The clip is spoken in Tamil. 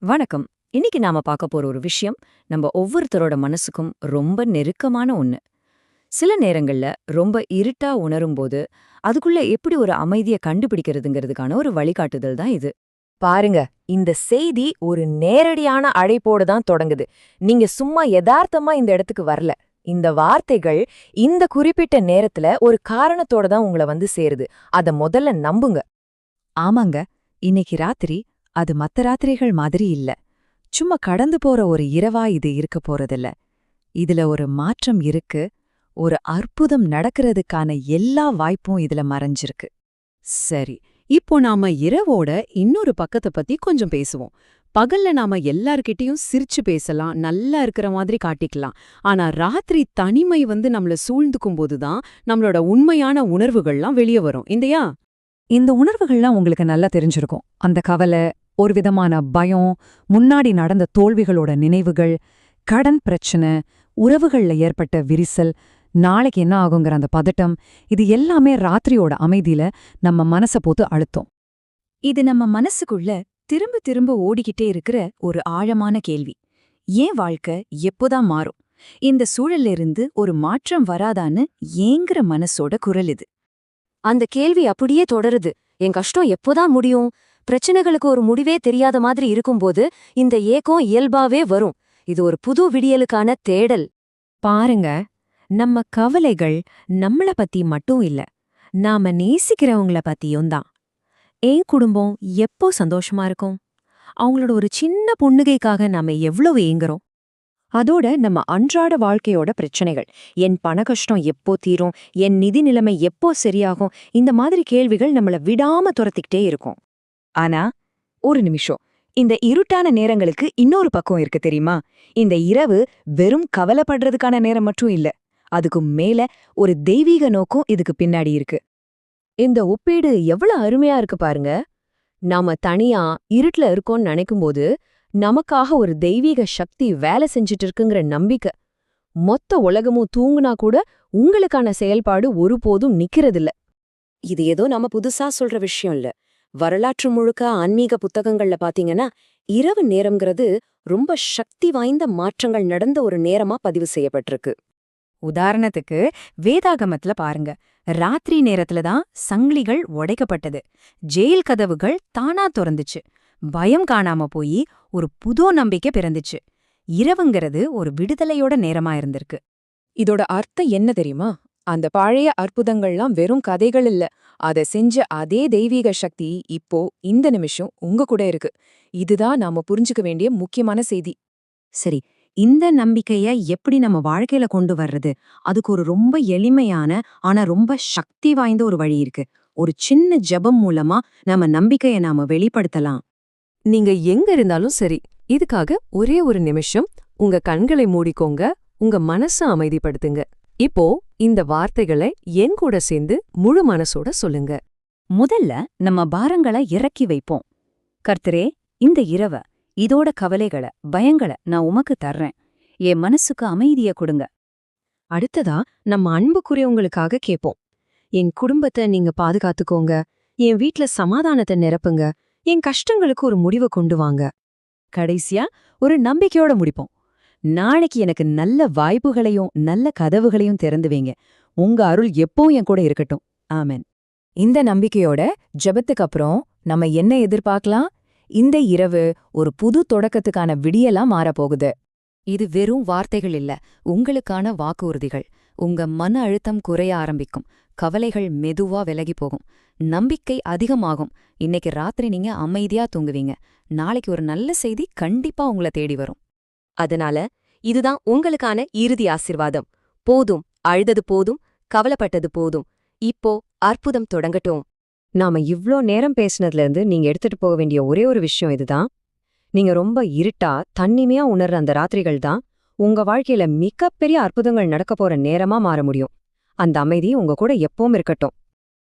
வணக்கம். இன்னைக்கு நாம பார்க்க போற ஒரு விஷயம் நம்ம ஒவ்வொருத்தரோட மனசுக்கும் ரொம்ப நெருக்கமான ஒண்ணு. சில நேரங்கள்ல ரொம்ப இருட்டா உணரும்போது அதுக்குள்ள எப்படி ஒரு அமைதியை கண்டுபிடிக்கிறதுங்கிறதுக்கான ஒரு வழிகாட்டுதல் தான் இது. பாருங்க, இந்த செய்தி ஒரு நேரடியான அழைப்போடு தான் தொடங்குது. நீங்க சும்மா யதார்த்தமா இந்த இடத்துக்கு வரல. இந்த வார்த்தைகள் இந்த குறிப்பிட்ட நேரத்துல ஒரு காரணத்தோட தான் உங்களை வந்து சேருது. அத முதல்ல நம்புங்க. ஆமாங்க, இன்னைக்கு ராத்திரி அது மத்த ராத்திரிகள் மாதிரி இல்ல. சும்மா கடந்து போற ஒரு இரவா இது இருக்க போறதில்ல. இதுல ஒரு மாற்றம் இருக்கு. ஒரு அற்புதம் நடக்கிறதுக்கான எல்லா வாய்ப்பும் இதுல மறைஞ்சிருக்கு. சரி, இப்போ நாம இரவோட இன்னொரு பக்கத்தை பத்தி கொஞ்சம் பேசுவோம். பகல்ல நாம எல்லார்கிட்டயும் சிரிச்சு பேசலாம், நல்லா இருக்கிற மாதிரி காட்டிக்கலாம். ஆனா ராத்திரி தனிமை வந்து நம்மள சூழ்ந்துக்கும் போதுதான் நம்மளோட உண்மையான உணர்வுகள்லாம் வெளியே வரும் இல்லையா? இந்த உணர்வுகள்லாம் உங்களுக்கு நல்லா தெரிஞ்சிருக்கும். அந்த கவலை, ஒரு விதமான பயம், முன்னாடி நடந்த தோல்விகளோட நினைவுகள், கடன் பிரச்சனை, உறவுகள்ல ஏற்பட்ட விரிசல், நாளைக்கு என்ன ஆகுங்கிற அந்த பதட்டம், இது எல்லாமே ராத்திரியோட அமைதியில நம்ம மனச போட்டு அழுத்தம். இது நம்ம மனசுக்குள்ள திரும்ப திரும்ப ஓடிக்கிட்டே இருக்கிற ஒரு ஆழமான கேள்வி. ஏன் வாழ்க்கை எப்போதான் மாறும்? இந்த சூழல்ல இருந்து ஒரு மாற்றம் வராதான்னு ஏங்குற மனசோட குரல் இது. அந்த கேள்வி அப்படியே தொடருது. என் கஷ்டம் எப்போதான் முடியும்? பிரச்சனைகளுக்கு ஒரு முடிவே தெரியாத மாதிரி இருக்கும்போது இந்த ஏக்கம் இயல்பாவே வரும். இது ஒரு புது விடியலுக்கான தேடல். பாருங்க, நம்ம கவலைகள் நம்மள பத்தி மட்டும் இல்ல, நாம நேசிக்கிறவங்கள பத்தியும் தான். என் குடும்பம் எப்போ சந்தோஷமா இருக்கும்? அவங்களோட ஒரு சின்ன புன்னகைக்காக நாம எவ்வளவு ஏங்குறோம்? அதோட நம்ம அன்றாட வாழ்க்கையோட பிரச்சனைகள், என் பண கஷ்டம் எப்போ தீரும், என் நிதி நிலைமை எப்போ சரியாகும், இந்த மாதிரி கேள்விகள் நம்மள விடாம துரத்திக்கிட்டே இருக்கும். ஆனா ஒரு நிமிஷம், இந்த இருட்டான நேரங்களுக்கு இன்னொரு பக்கம் இருக்கு தெரியுமா? இந்த இரவு வெறும் கவலைப்படுறதுக்கான நேரம் மட்டும் இல்ல, அதுக்கு மேல ஒரு தெய்வீக நோக்கம் இதுக்கு பின்னாடி இருக்கு. இந்த ஒப்பீடு எவ்வளவு அருமையா இருக்கு பாருங்க. நாம தனியா இருட்டுல இருக்கோம்னு நினைக்கும்போது நமக்காக ஒரு தெய்வீக சக்தி வேலை செஞ்சுட்டு இருக்குங்கிற நம்பிக்கை. மொத்த உலகமும் தூங்குனா கூட உங்களுக்கான செயல்பாடு ஒருபோதும் நிக்கிறதில்ல. இது ஏதோ நம்ம புதுசா சொல்ற விஷயம் இல்ல. வரலாற்று முழுக்க ஆன்மீக புத்தகங்கள்ல பாத்தீங்கன்னா இரவு நேரம்ங்கிறது ரொம்ப சக்தி வாய்ந்த மாற்றங்கள் நடந்த ஒரு நேரமா பதிவு செய்யப்பட்டிருக்கு. உதாரணத்துக்கு வேதாகமத்துல பாருங்க, ராத்திரி நேரத்துல தான் சங்கிலிகள் உடைக்கப்பட்டது, ஜெயில் கதவுகள் தானா திறந்துச்சு, பயம் காணாம போய் ஒரு புது நம்பிக்கை பிறந்துச்சு. இரவுங்கிறது ஒரு விடுதலையோட நேரமா இருந்திருக்கு. இதோட அர்த்தம் என்ன தெரியுமா? அந்த பழைய அற்புதங்கள்லாம் வெறும் கதைகள் இல்ல. அத செஞ்ச அதே தெய்வீக சக்தி இப்போ இந்த நிமிஷம் உங்க கூட இருக்கு. இதுதான் நாம புரிஞ்சுக்க வேண்டிய முக்கியமான செய்தி. சரி, இந்த நம்பிக்கைய எப்படி நம்ம வாழ்க்கையில கொண்டு வர்றது? அதுக்கு ஒரு ரொம்ப எளிமையான ஆனா ரொம்ப சக்தி வாய்ந்த ஒரு வழி இருக்கு. ஒரு சின்ன ஜெபம் மூலமா நம்ம நம்பிக்கைய நாம வெளிப்படுத்தலாம். நீங்க எங்க இருந்தாலும் சரி, இதுக்காக ஒரே ஒரு நிமிஷம் உங்க கண்களை மூடிக்கோங்க, உங்க மனச அமைதிப்படுத்துங்க. இப்போ இந்த வார்த்தைகளை என் கூட சேர்ந்து முழு மனசோட சொல்லுங்க. முதல்ல நம்ம பாரங்களை இறக்கி வைப்போம். கர்த்தரே, இந்த இரவ, இதோட கவலைகளை, பயங்களை நான் உமக்கு தர்றேன். என் மனசுக்கு அமைதிய கொடுங்க. அடுத்ததா நம்ம அன்புக்குரியவங்களுக்காக கேட்போம். என் குடும்பத்தை நீங்க பாதுகாத்துக்கோங்க, என் வீட்ல சமாதானத்தை நிரப்புங்க, என் கஷ்டங்களுக்கு ஒரு முடிவை கொண்டு வாங்க. கடைசியா ஒரு நம்பிக்கையோட முடிப்போம். நாளைக்கு எனக்கு நல்ல வாய்ப்புகளையும் நல்ல கதவுகளையும் திறந்து வைங்க. உங்க அருள் எப்பவும் என் கூட இருக்கட்டும். ஆமென். இந்த நம்பிக்கையோட ஜெபத்துக்கு அப்புறம் நம்ம என்ன எதிர்பார்க்கலாம்? இந்த இரவு ஒரு புது தொடக்கத்துக்கான விடியலா மாறப்போகுது. இது வெறும் வார்த்தைகள் இல்ல, உங்களுக்கான வாக்குறுதிகள். உங்க மன அழுத்தம் குறைய ஆரம்பிக்கும், கவலைகள் மெதுவா விலகி போகும், நம்பிக்கை அதிகமாகும். இன்னைக்கு ராத்திரி நீங்க அமைதியா தூங்குவீங்க. நாளைக்கு ஒரு நல்ல செய்தி கண்டிப்பா உங்களை தேடி வரும். அதனால இதுதான் உங்களுக்கான இறுதி ஆசிர்வாதம். போதும், அழுதது போதும், கவலைப்பட்டது போதும். இப்போ அற்புதம் தொடங்கட்டும். நாம இவ்ளோ நேரம் பேசினதுல இருந்து நீங்க எடுத்துட்டு போக வேண்டிய ஒரே ஒரு விஷயம் இதுதான். நீங்க ரொம்ப இருட்டா தன்னிமையா உணர்ற அந்த ராத்திரிகள் தான் உங்க வாழ்க்கையில மிகப்பெரிய அற்புதங்கள் நடக்க போற நேரமா மாற முடியும். அந்த அமைதி உங்க கூட எப்பவும் இருக்கட்டும்.